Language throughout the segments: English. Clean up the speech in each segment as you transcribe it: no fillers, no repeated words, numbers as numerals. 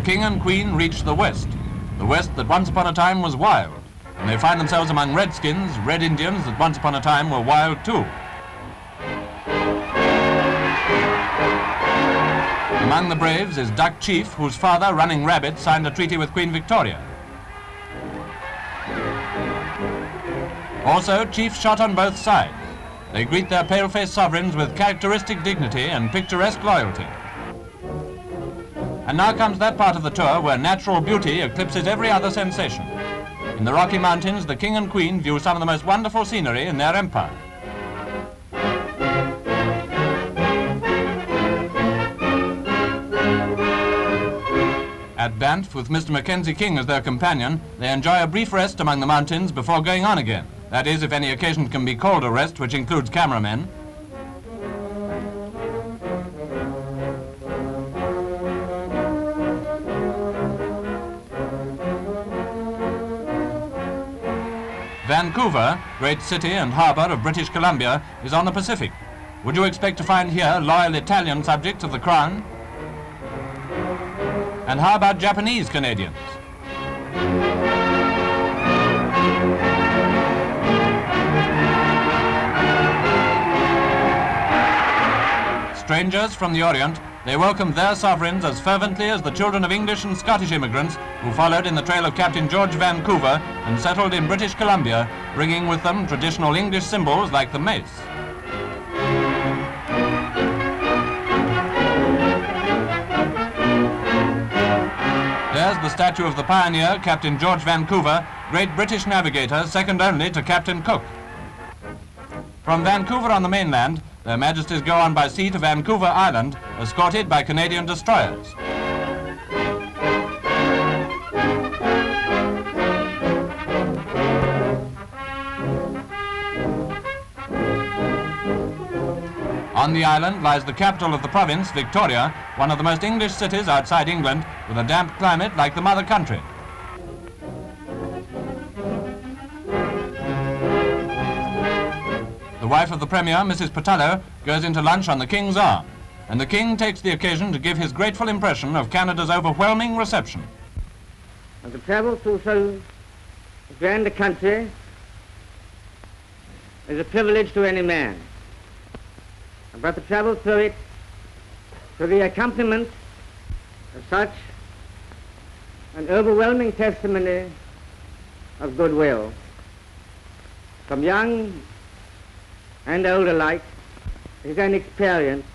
King and Queen reach the West that once upon a time was wild, and they find themselves among redskins, red Indians that once upon a time were wild too. Among the braves is Duck Chief, whose father, Running Rabbit, signed a treaty with Queen Victoria. Also, chiefs shot on both sides. They greet their pale-faced sovereigns with characteristic dignity and picturesque loyalty. And now comes that part of the tour where natural beauty eclipses every other sensation. In the Rocky Mountains, the King and Queen view some of the most wonderful scenery in their empire. At Banff, with Mr. Mackenzie King as their companion, they enjoy a brief rest among the mountains before going on again. That is, if any occasion can be called a rest, which includes cameramen. Vancouver, great city and harbour of British Columbia, is on the Pacific. Would you expect to find here loyal Italian subjects of the Crown? And how about Japanese Canadians? Strangers from the Orient, they welcomed their sovereigns as fervently as the children of English and Scottish immigrants who followed in the trail of Captain George Vancouver and settled in British Columbia, bringing with them traditional English symbols like the mace. There's the statue of the pioneer, Captain George Vancouver, great British navigator, second only to Captain Cook. From Vancouver on the mainland, Their Majesties go on by sea to Vancouver Island, escorted by Canadian destroyers. On the island lies the capital of the province, Victoria, one of the most English cities outside England, with a damp climate like the mother country. The wife of the Premier, Mrs. Patallo, goes into lunch on the King's arm, and the King takes the occasion to give his grateful impression of Canada's overwhelming reception. And to travel through so grand a country is a privilege to any man. But to travel through it to the accompaniment of such an overwhelming testimony of goodwill from young and old alike is an experience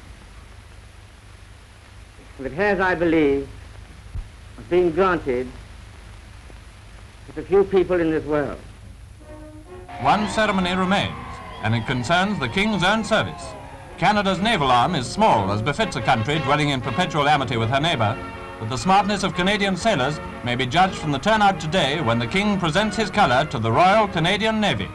that has, I believe, been granted to a few people in this world. One ceremony remains, and it concerns the King's own service. Canada's naval arm is small, as befits a country dwelling in perpetual amity with her neighbour, but the smartness of Canadian sailors may be judged from the turnout today when the King presents his colour to the Royal Canadian Navy.